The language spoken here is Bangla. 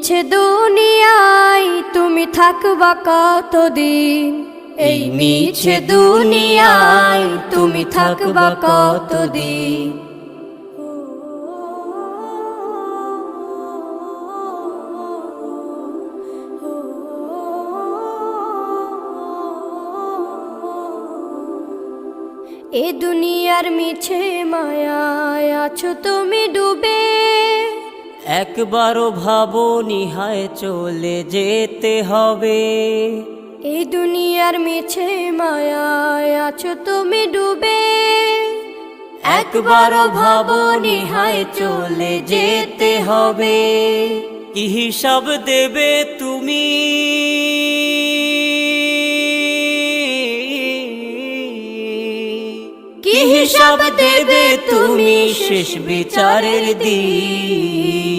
মিছে দুনিয়ায় তুমি থাকবা কতদিন, এই মিছে দুনিয়ায় তুমি থাকবা কতদিন। এ দুনিয়ার মিছে মায়ায় আছো তুমি ডুবে, একবারও ভাবনি হায় চলে যেতে হবে। এই দুনিয়ার মিছে মায়ায় আছো তুমি ডুবে, একবারও ভাবনি হায় চলে যেতে হবে। কি হিসাব দেবে তুমি, কি হিসাব দেবে তুমি শেষ বিচারের দিন।